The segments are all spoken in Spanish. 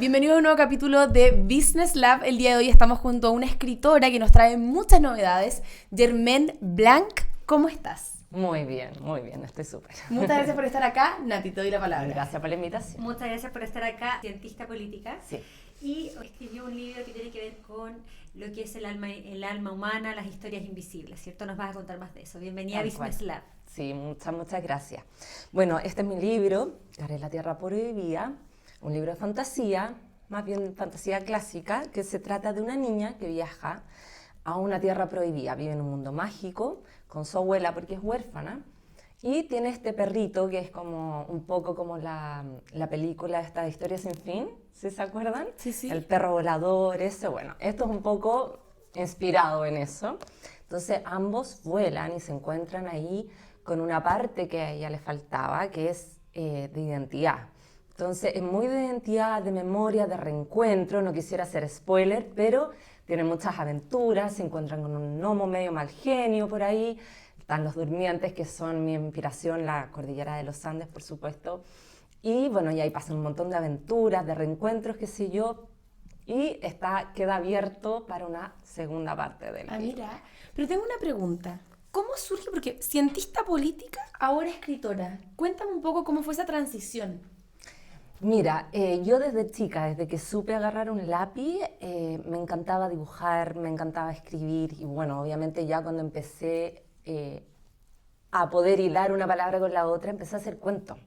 Bienvenido a un nuevo capítulo de Business Lab. El día de hoy estamos junto a una escritora que nos trae muchas novedades, Germaine Blanc. ¿Cómo estás? Muy bien, estoy súper. Muchas gracias por estar acá. Nati, te doy la palabra. Gracias por la invitación. Muchas gracias por estar acá, cientista política. Sí. Y escribió un libro que tiene que ver con lo que es el alma humana, las historias invisibles, ¿cierto? Nos vas a contar más de eso. Bienvenida a Business Lab. Sí, muchas gracias. Bueno, este es mi libro, Cara en la Tierra Prohibida, un libro de fantasía, más bien fantasía clásica, que se trata de una niña que viaja a una tierra prohibida, vive en un mundo mágico con su abuela porque es huérfana y tiene este perrito que es como un poco como la película esta de Historia sin fin, ¿sí se acuerdan? Sí. El perro volador, ese, bueno, esto es un poco inspirado en eso. Entonces ambos vuelan y se encuentran ahí con una parte que a ella le faltaba, que es de identidad. Entonces es muy de identidad, de memoria, de reencuentro, no quisiera hacer spoiler, pero tienen muchas aventuras, se encuentran con un gnomo medio mal genio por ahí, están los durmientes que son mi inspiración, la cordillera de los Andes por supuesto, y bueno, y ahí pasan un montón de aventuras, de reencuentros, qué sé yo, y queda abierto para una segunda parte del libro. Mira, pero tengo una pregunta. ¿Cómo surge? Porque cientista política, ahora escritora. Cuéntame un poco cómo fue esa transición. Mira, yo desde chica, desde que supe agarrar un lápiz, me encantaba dibujar, me encantaba escribir y bueno, obviamente ya cuando empecé a poder hilar una palabra con la otra, empecé a hacer cuentos.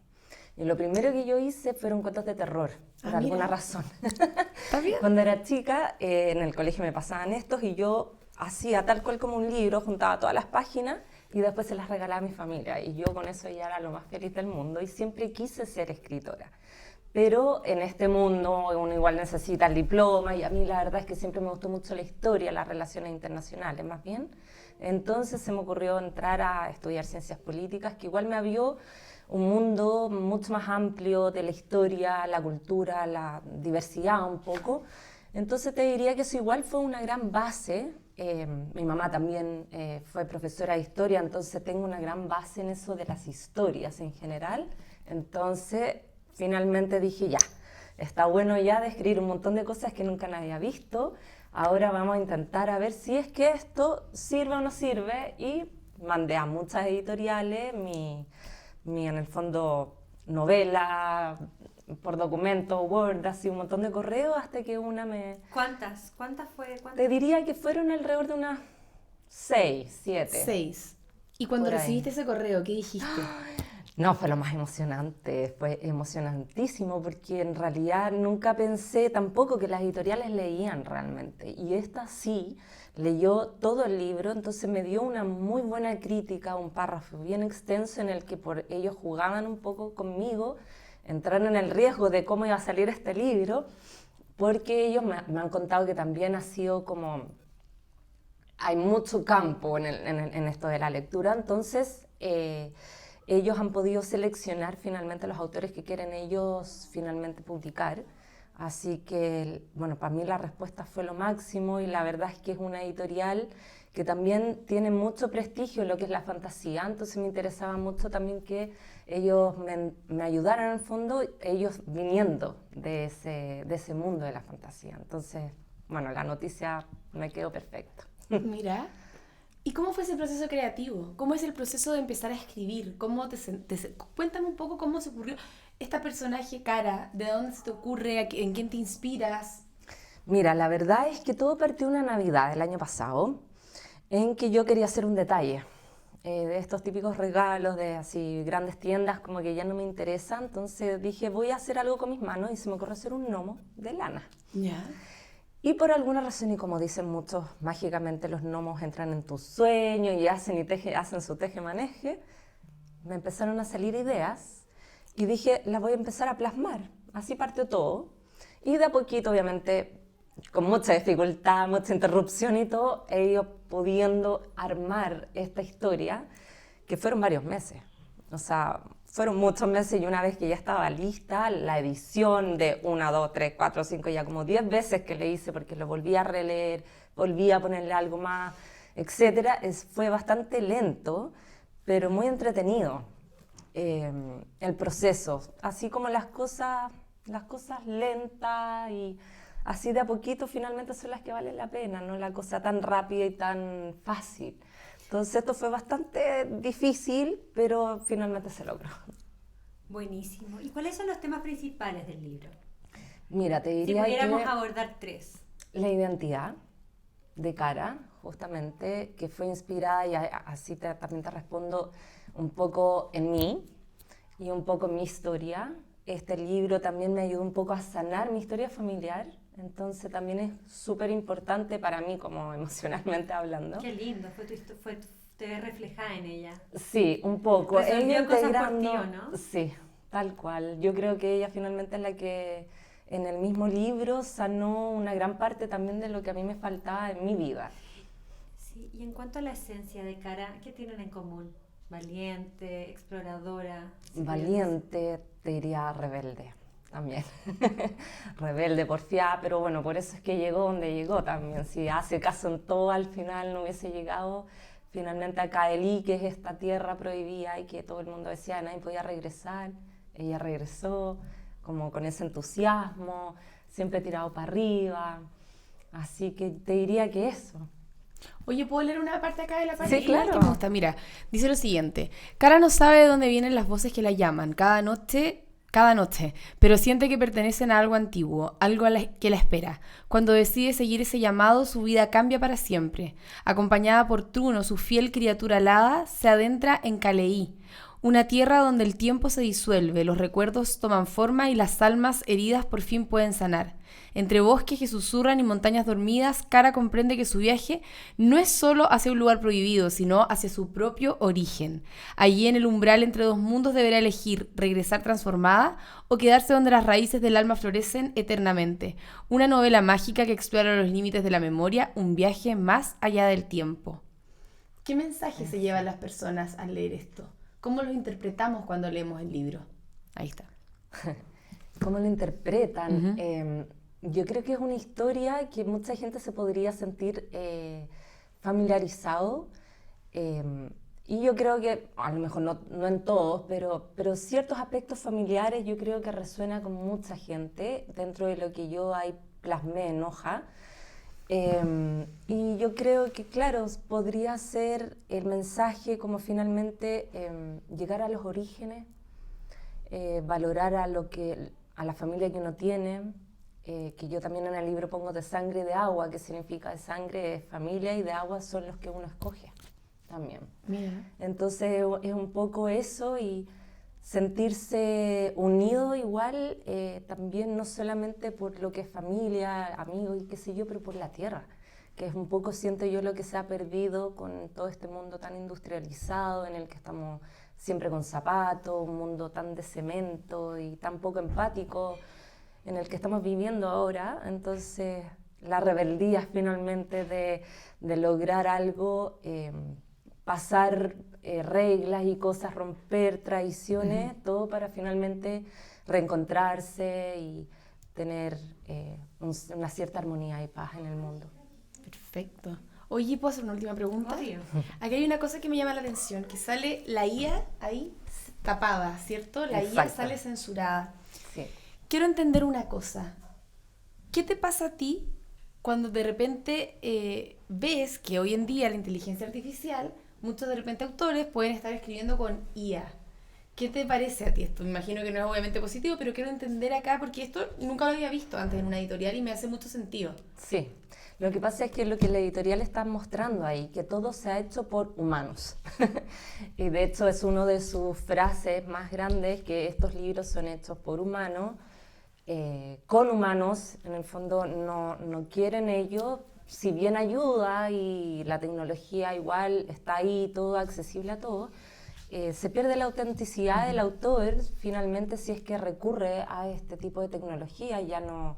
Y lo primero que yo hice fueron cuentos de terror, por alguna razón. ¿Está bien? Cuando era chica, en el colegio me pasaban estos y yo hacía tal cual como un libro, juntaba todas las páginas y después se las regalaba a mi familia. Y yo con eso ya era lo más feliz del mundo y siempre quise ser escritora. Pero en este mundo uno igual necesita el diploma y a mí la verdad es que siempre me gustó mucho la historia, las relaciones internacionales más bien. Entonces se me ocurrió entrar a estudiar ciencias políticas, que igual me abrió un mundo mucho más amplio de la historia, la cultura, la diversidad un poco. Entonces te diría que eso igual fue una gran base. Mi mamá también fue profesora de historia, entonces tengo una gran base en eso de las historias en general. Entonces finalmente dije, ya, está bueno ya de escribir un montón de cosas que nunca nadie había visto. Ahora vamos a intentar a ver si es que esto sirve o no sirve. Y mandé a muchas editoriales mi en el fondo, novela, por documento, Word, así un montón de correos hasta que una me... ¿Cuántas fue? Te diría que fueron alrededor de unas 6, 7. 6. Y cuando Por ahí. recibiste ese correo, ¿qué dijiste? No, fue lo más emocionante, fue emocionantísimo porque en realidad nunca pensé tampoco que las editoriales leían realmente y esta sí leyó todo el libro, entonces me dio una muy buena crítica, un párrafo bien extenso en el que ellos jugaban un poco conmigo, entraron en el riesgo de cómo iba a salir este libro, porque ellos me han contado que también ha sido como... Hay mucho campo en esto de la lectura, entonces... ellos han podido seleccionar finalmente los autores que quieren ellos finalmente publicar. Así que, bueno, para mí la respuesta fue lo máximo y la verdad es que es una editorial que también tiene mucho prestigio en lo que es la fantasía. Entonces me interesaba mucho también que ellos me ayudaran en el fondo, ellos viniendo de ese mundo de la fantasía. Entonces, bueno, la noticia me quedó perfecta. Mira. ¿Y cómo fue ese proceso creativo? ¿Cómo es el proceso de empezar a escribir? Cuéntame un poco cómo se ocurrió esta personaje Cara, ¿de dónde se te ocurre? ¿En quién te inspiras? Mira, la verdad es que todo partió una Navidad del año pasado, en que yo quería hacer un detalle. De estos típicos regalos de así grandes tiendas, como que ya no me interesa. Entonces dije, voy a hacer algo con mis manos y se me ocurrió hacer un gnomo de lana. Ya. Y por alguna razón, y como dicen muchos, mágicamente los gnomos entran en tus sueños y hacen su teje-maneje, me empezaron a salir ideas y dije, las voy a empezar a plasmar. Así partió todo. Y de a poquito, obviamente, con mucha dificultad, mucha interrupción y todo, he ido pudiendo armar esta historia, que fueron varios meses. O sea, fueron muchos meses y una vez que ya estaba lista, la edición de 1, 2, 3, 4, 5, ya como 10 veces que le hice porque lo volví a releer, volví a ponerle algo más, etc. Fue bastante lento, pero muy entretenido el proceso. Así como las cosas las cosas lentas y así de a poquito finalmente son las que valen la pena, no la cosa tan rápida y tan fácil. Entonces esto fue bastante difícil, pero finalmente se logró. Buenísimo. ¿Y cuáles son los temas principales del libro? Mira, te Si diría pudiéramos que abordar 3. la identidad de Cara, justamente, que fue inspirada, y así también te respondo, un poco en mí y un poco en mi historia. Este libro también me ayudó un poco a sanar mi historia familiar, entonces también es súper importante para mí, como emocionalmente hablando. Qué lindo, te ves reflejada en ella. Sí, un poco. Resolvió cosas por ti, ¿o no? Sí, tal cual. Yo creo que ella finalmente es la que en el mismo libro sanó una gran parte también de lo que a mí me faltaba en mi vida. Sí, y en cuanto a la esencia de Cara, ¿qué tienen en común? Valiente, exploradora. Valiente, te diría rebelde también. Rebelde, porfiada, pero bueno, por eso es que llegó donde llegó también. Si hace caso en todo, al final no hubiese llegado finalmente a Caelí, que es esta tierra prohibida y que todo el mundo decía nadie podía regresar. Ella regresó como con ese entusiasmo, siempre tirado para arriba. Así que te diría que eso. Oye, ¿puedo leer una parte acá de la parte? Sí, claro. Que me gusta. Mira, dice lo siguiente. Cara no sabe de dónde vienen las voces que la llaman cada noche, pero siente que pertenecen a algo antiguo, algo que la espera. Cuando decide seguir ese llamado, su vida cambia para siempre. Acompañada por Truno, su fiel criatura alada, se adentra en Caleí, una tierra donde el tiempo se disuelve, los recuerdos toman forma y las almas heridas por fin pueden sanar. Entre bosques que susurran y montañas dormidas, Cara comprende que su viaje no es solo hacia un lugar prohibido, sino hacia su propio origen. Allí en el umbral entre dos mundos deberá elegir regresar transformada o quedarse donde las raíces del alma florecen eternamente. Una novela mágica que explora los límites de la memoria, un viaje más allá del tiempo. ¿Qué mensaje se llevan las personas al leer esto? ¿Cómo lo interpretamos cuando leemos el libro? Ahí está. ¿Cómo lo interpretan? Yo creo que es una historia que mucha gente se podría sentir familiarizado. Y yo creo que, a lo mejor no en todos, pero ciertos aspectos familiares yo creo que resuena con mucha gente dentro de lo que yo ahí plasmé en hoja. Y yo creo que, claro, podría ser el mensaje como finalmente llegar a los orígenes, valorar a la familia que uno tiene, que yo también en el libro pongo de sangre y de agua, que significa de sangre es familia y de agua son los que uno escoge también. Mira. Entonces es un poco eso y sentirse unido igual, también no solamente por lo que es familia, amigos y qué sé yo, pero por la tierra, que es un poco, siento yo, lo que se ha perdido con todo este mundo tan industrializado en el que estamos siempre con zapatos, un mundo tan de cemento y tan poco empático en el que estamos viviendo ahora. Entonces la rebeldía finalmente de lograr algo, pasar reglas y cosas, romper tradiciones, todo para finalmente reencontrarse y tener una cierta armonía y paz en el mundo. Perfecto. Oye, ¿puedo hacer una última pregunta? Obvio. Aquí hay una cosa que me llama la atención, que sale la IA ahí tapada, ¿cierto? La IA Exacto. sale censurada. Sí. Quiero entender una cosa. ¿Qué te pasa a ti cuando de repente ves que hoy en día la inteligencia artificial, muchos de repente autores pueden estar escribiendo con IA? ¿Qué te parece a ti esto? Me imagino que no es obviamente positivo, pero quiero entender acá porque esto nunca lo había visto antes en una editorial y me hace mucho sentido. Sí, lo que pasa es que lo que la editorial está mostrando ahí, que todo se ha hecho por humanos. Y de hecho es una de sus frases más grandes, que estos libros son hechos por humanos, con humanos. En el fondo no quieren ellos, si bien ayuda y la tecnología igual está ahí, todo accesible a todos, se pierde la autenticidad del autor finalmente si es que recurre a este tipo de tecnología. Ya no.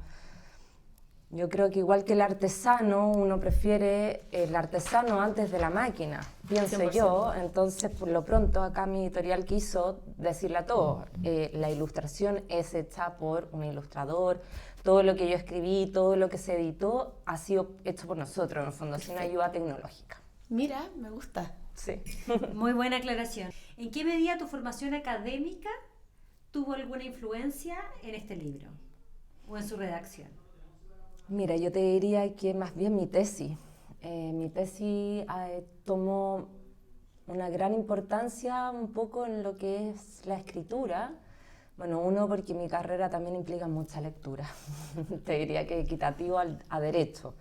Yo creo que igual que el artesano, uno prefiere el artesano antes de la máquina, pienso 100%. yo. Entonces, por lo pronto, acá mi editorial quiso decirle a todos, la ilustración es hecha por un ilustrador, todo lo que yo escribí, todo lo que se editó ha sido hecho por nosotros, en el fondo, sin ayuda tecnológica. Mira, me gusta. Sí. Muy buena aclaración. ¿En qué medida tu formación académica tuvo alguna influencia en este libro? o en su redacción? Mira, yo te diría que más bien mi tesis. Mi tesis tomó una gran importancia un poco en lo que es la escritura. Bueno, uno, porque mi carrera también implica mucha lectura. Te diría que equitativo a derecho.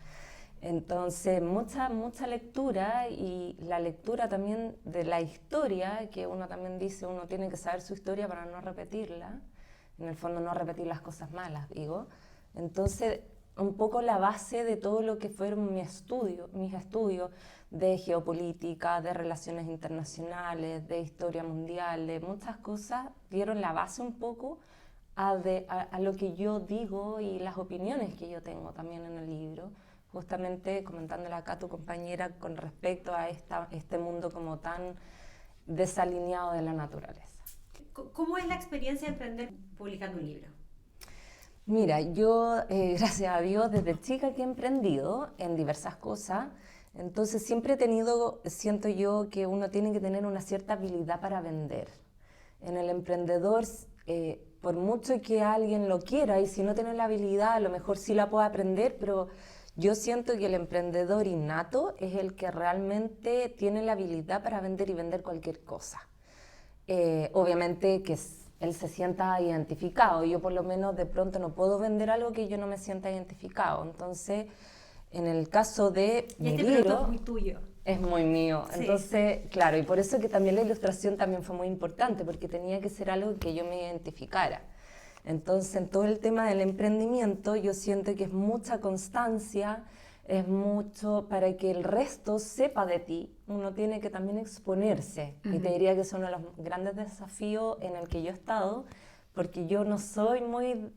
Entonces, mucha lectura, y la lectura también de la historia, que uno también dice, uno tiene que saber su historia para no repetirla. En el fondo, no repetir las cosas malas, digo. Entonces, un poco la base de todo lo que fueron mis estudios de geopolítica, de relaciones internacionales, de historia mundial, de muchas cosas, dieron la base un poco a lo que yo digo y las opiniones que yo tengo también en el libro, justamente comentándole acá a tu compañera con respecto a este mundo como tan desalineado de la naturaleza. ¿Cómo es la experiencia de emprender publicando un libro? Mira, yo, gracias a Dios, desde chica que he emprendido en diversas cosas, entonces siempre he tenido, siento yo, que uno tiene que tener una cierta habilidad para vender. En el emprendedor, por mucho que alguien lo quiera, y si no tiene la habilidad, a lo mejor sí la puede aprender, pero yo siento que el emprendedor innato es el que realmente tiene la habilidad para vender y vender cualquier cosa. Obviamente que él se sienta identificado. Yo por lo menos de pronto no puedo vender algo que yo no me sienta identificado. Entonces, en el caso de mi libro, es muy tuyo. Es muy mío. Sí. Entonces, claro, y por eso que también la ilustración también fue muy importante, porque tenía que ser algo que yo me identificara. Entonces, en todo el tema del emprendimiento, yo siento que es mucha constancia, es mucho para que el resto sepa de ti. Uno tiene que también exponerse. Y te diría que es uno de los grandes desafíos en el que yo he estado, porque yo no soy muy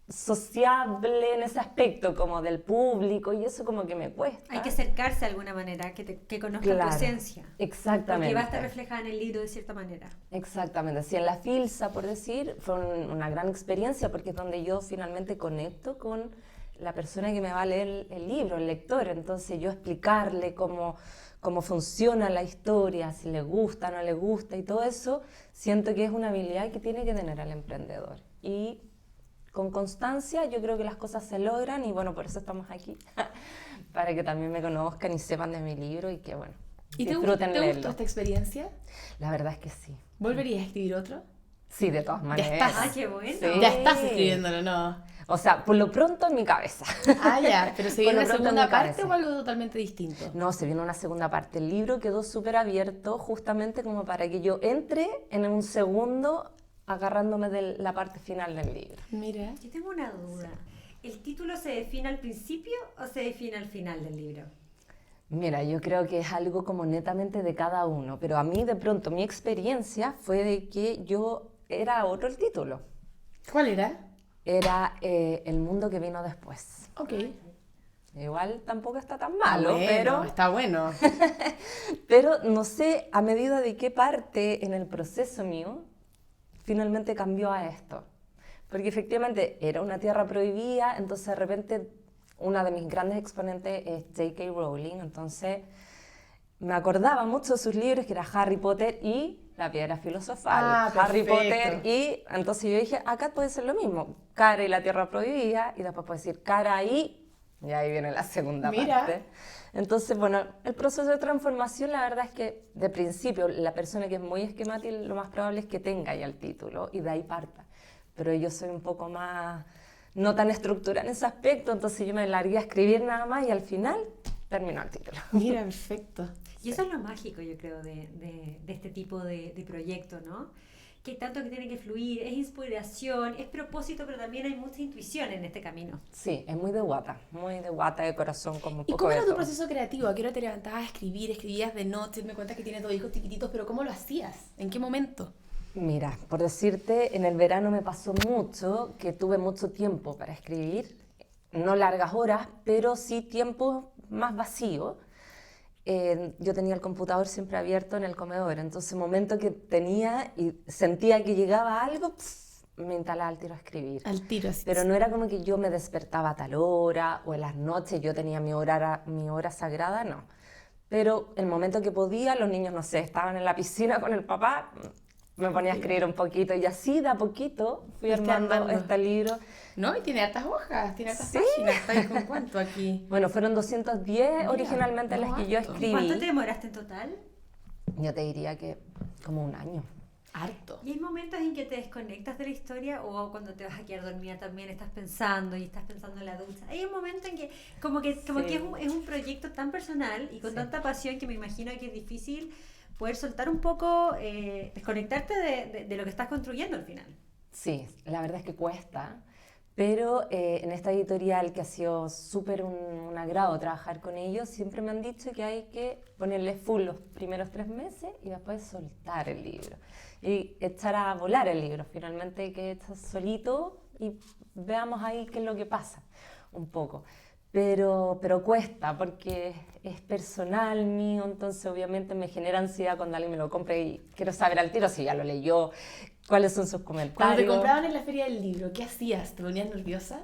sociable en ese aspecto, como del público, y eso como que me cuesta. Hay que acercarse de alguna manera, que conozcan tu esencia. Exactamente. Porque va a estar reflejada en el libro de cierta manera. Exactamente. Sí, en la Filsa, por decir, fue una gran experiencia, porque es donde yo finalmente conecto con la persona que me va a leer el libro, el lector. Entonces yo explicarle cómo funciona la historia, si le gusta, no le gusta, y todo eso, siento que es una habilidad que tiene que tener el emprendedor. Y con constancia yo creo que las cosas se logran, y bueno, por eso estamos aquí, para que también me conozcan y sepan de mi libro, y que bueno, disfruten leerlo. ¿Te gustó esta experiencia? La verdad es que sí. ¿Volverías a escribir otro? Sí, de todas maneras. Ya estás. Ah, qué bueno. Sí. Ya estás escribiéndolo, ¿no? O sea, por lo pronto en mi cabeza. Ah, ya, pero ¿se viene Por una lo pronto en segunda mi parte cabeza. o algo totalmente distinto? No, se viene una segunda parte. El libro quedó súper abierto justamente como para que yo entre en un segundo agarrándome de la parte final del libro. Mira. Yo tengo una duda. ¿El título se define al principio o se define al final del libro? Mira, yo creo que es algo como netamente de cada uno, pero a mí de pronto mi experiencia fue de que era otro el título. ¿Cuál era? Era El mundo que vino después. Ok. Igual tampoco está tan malo, Bueno, pero... está bueno. Pero no sé a medida de qué parte en el proceso mío finalmente cambió a esto. Porque efectivamente era una tierra prohibida, entonces de repente una de mis grandes exponentes es J.K. Rowling, entonces me acordaba mucho de sus libros, que era Harry Potter y La Piedra Filosofal. Harry perfecto. Potter y... Entonces yo dije, acá puede ser lo mismo, Cara y la Tierra Prohibida, y después puede decir Cara y ahí viene la segunda parte. Entonces, bueno, el proceso de transformación, la verdad es que de principio la persona que es muy esquemática lo más probable es que tenga ya el título y de ahí parta. Pero yo soy un poco más, no tan estructurada en ese aspecto, entonces yo me largué a escribir nada más y al final terminó el título. Mira, perfecto. Y eso es lo mágico, yo creo, de este tipo de proyecto, ¿no? Que tanto que tiene que fluir, es inspiración, es propósito, pero también hay mucha intuición en este camino. Sí, es muy de guata, de corazón, como un ¿Y poco cómo de era tu todo. proceso creativo? ¿A qué hora te levantabas a escribir? ¿Escribías de noche? Me cuentas que tienes dos hijos chiquititos, pero ¿cómo lo hacías? ¿En qué momento? Mira, por decirte, en el verano me pasó mucho que tuve mucho tiempo para escribir, no largas horas, pero sí tiempo más vacío. Yo tenía el computador siempre abierto en el comedor, entonces el momento que tenía y sentía que llegaba algo, me instalaba al tiro a escribir. Al tiro, así. Pero no era como que yo me despertaba a tal hora o en las noches yo tenía mi hora sagrada, no. Pero el momento que podía, los niños, no sé, estaban en la piscina con el papá, me ponía a escribir un poquito y así de a poquito fui armando este libro. No, y tiene hartas hojas, tiene hartas Sí. páginas. ¿Está ahí con cuánto aquí? Bueno, fueron 210 Mira, originalmente no las que yo harto. escribí. ¿Cuánto te demoraste en total? Yo te diría que como un año. Harto. ¿Y hay momentos en que te desconectas de la historia o cuando te vas a quedar dormida también estás pensando y estás pensando en la ducha? Hay un momento en que como que es un proyecto tan personal y con tanta pasión que me imagino que es difícil poder soltar un poco, desconectarte de lo que estás construyendo al final. Sí, la verdad es que cuesta, pero en esta editorial que ha sido súper un agrado trabajar con ellos, siempre me han dicho que hay que ponerle full los primeros 3 meses y después soltar el libro y echar a volar el libro, finalmente que estás solito y veamos ahí qué es lo que pasa un poco. Pero cuesta porque es personal mío, entonces obviamente me genera ansiedad cuando alguien me lo compra y quiero saber al tiro si ya lo leyó, cuáles son sus Cuando te comentarios. compraban en la feria del libro, ¿qué hacías? ¿Te ponías nerviosa?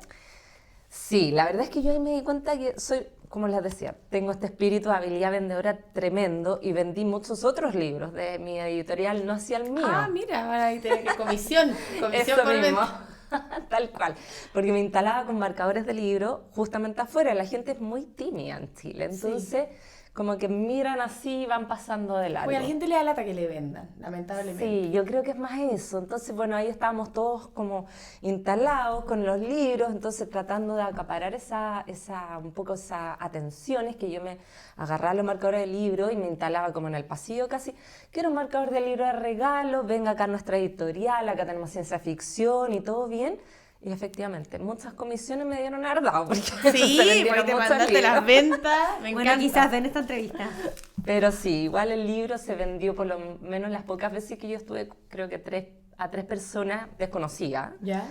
Sí, la verdad es que yo ahí me di cuenta que soy, como les decía, tengo este espíritu de habilidad vendedora tremendo y vendí muchos otros libros de mi editorial, no hacia el mío. Ah, mira, ahora ahí tenés que comisión Eso por mismo, venta. tal cual, porque me instalaba con marcadores de libro justamente afuera, la gente es muy tímida en Chile, entonces como que miran así y van pasando de largo. Oye, a la gente le da lata que le vendan, lamentablemente. Sí, yo creo que es más eso. Entonces, bueno, ahí estábamos todos como instalados con los libros, entonces tratando de acaparar un poco esa atención. Es que yo me agarraba los marcadores de libro y me instalaba como en el pasillo casi. Quiero un marcador de libro de regalo, venga acá a nuestra editorial, acá tenemos ciencia ficción y todo bien. Y efectivamente, muchas comisiones me dieron ardado porque Sí, se vendieron porque te muchos mandaste las libros. ventas. Me Bueno, encanta. quizás ven esta entrevista. Pero sí, igual el libro se vendió por lo menos las pocas veces que yo estuve, creo que a 3 personas desconocidas. ¿Ya?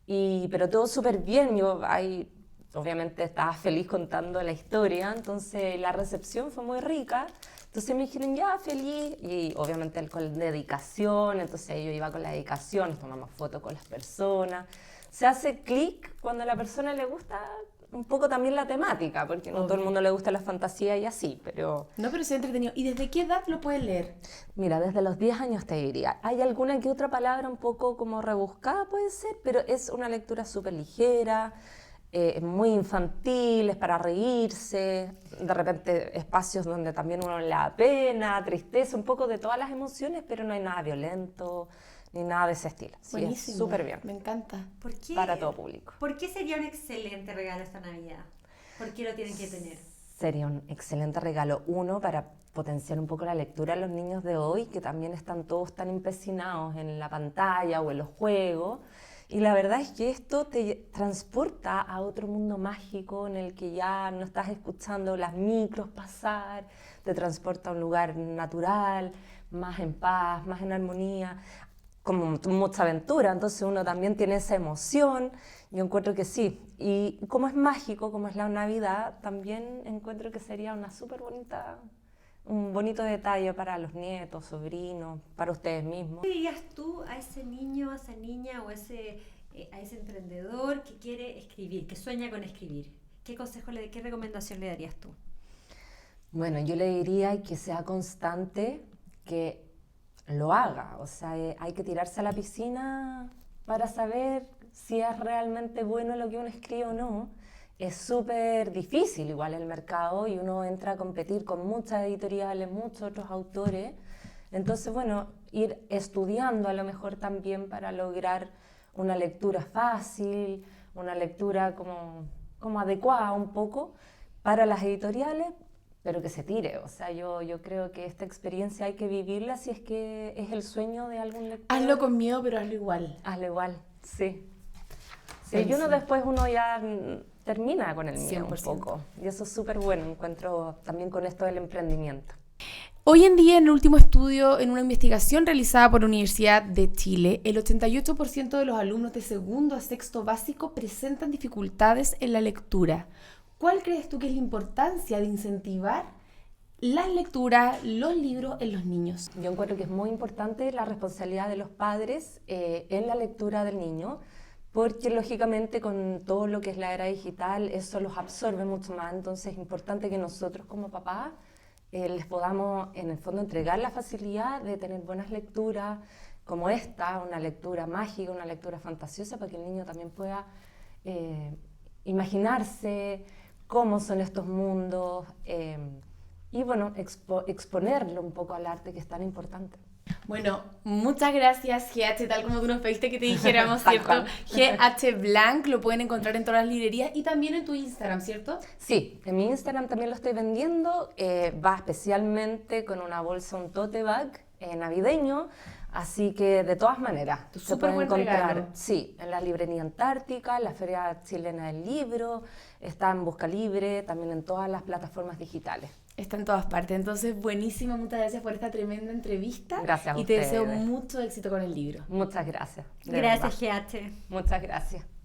Pero todo súper bien, yo ahí obviamente estaba feliz contando la historia, entonces la recepción fue muy rica. Entonces me dijeron, ya, feliz, y obviamente él con dedicación, entonces yo iba con la dedicación, tomamos fotos con las personas. Se hace clic cuando a la persona le gusta un poco también la temática, porque no todo el mundo le gusta la fantasía y así, pero... No, pero es entretenido. ¿Y desde qué edad lo puedes leer? Mira, desde los 10 años te diría. Hay alguna que otra palabra un poco como rebuscada, puede ser, pero es una lectura súper ligera, muy infantil, es para reírse, de repente espacios donde también uno le da pena, tristeza, un poco de todas las emociones, pero no hay nada violento ni nada de ese estilo. Sí, Buenísimo. es súper bien, Me encanta. ¿Por qué, para todo público. ¿Por qué sería un excelente regalo esta Navidad? ¿Por qué lo tienen que tener? Sería un excelente regalo, uno, para potenciar un poco la lectura a los niños de hoy, que también están todos tan empecinados en la pantalla o en los juegos. Y la verdad es que esto te transporta a otro mundo mágico en el que ya no estás escuchando las micros pasar, te transporta a un lugar natural, más en paz, más en armonía, como mucha aventura. Entonces uno también tiene esa emoción. Yo encuentro que sí. Y como es mágico, como es la Navidad, también encuentro que sería una súper bonita, un bonito detalle para los nietos, sobrinos, para ustedes mismos. ¿Qué dirías tú a ese niño, a esa niña o a ese emprendedor que quiere escribir, que sueña con escribir? ¿Qué consejo, qué recomendación le darías tú? Bueno, yo le diría que sea constante, que lo haga. O sea, hay que tirarse a la piscina para saber si es realmente bueno lo que uno escribe o no. Es súper difícil igual el mercado y uno entra a competir con muchas editoriales, muchos otros autores. Entonces, bueno, ir estudiando a lo mejor también para lograr una lectura fácil, una lectura como adecuada un poco para las editoriales, pero que se tire. O sea, yo creo que esta experiencia hay que vivirla si es que es el sueño de algún lector. Hazlo con miedo, pero hazlo igual. Hazlo igual, sí. Sí, Sí, y uno sí. después ya termina con el miedo 100%. un poco. Y eso es súper bueno, encuentro también con esto del emprendimiento. Hoy en día, en el último estudio, en una investigación realizada por la Universidad de Chile, el 88% de los alumnos de segundo a sexto básico presentan dificultades en la lectura. ¿Cuál crees tú que es la importancia de incentivar las lecturas, los libros en los niños? Yo encuentro que es muy importante la responsabilidad de los padres en la lectura del niño, porque lógicamente con todo lo que es la era digital eso los absorbe mucho más, entonces es importante que nosotros como papás les podamos en el fondo entregar la facilidad de tener buenas lecturas, como esta, una lectura mágica, una lectura fantasiosa, para que el niño también pueda imaginarse cómo son estos mundos y bueno, exponerlo un poco al arte, que es tan importante. Bueno, muchas gracias GH, tal como tú nos pediste que te dijéramos, Tal ¿cierto? cual. GH Blanc, lo pueden encontrar en todas las librerías y también en tu Instagram, ¿cierto? Sí, en mi Instagram también lo estoy vendiendo, va especialmente con una bolsa, un tote bag navideño, así que de todas maneras se Súper puede buen encontrar, regalo. sí, en la librería Antártica, en la Feria Chilena del Libro, está en Busca Libre, también en todas las plataformas digitales. Está en todas partes, entonces buenísimo, muchas gracias por esta tremenda entrevista. Gracias a y te deseo ustedes. mucho éxito con el libro. Muchas gracias. de Gracias, verdad. GH. Muchas gracias.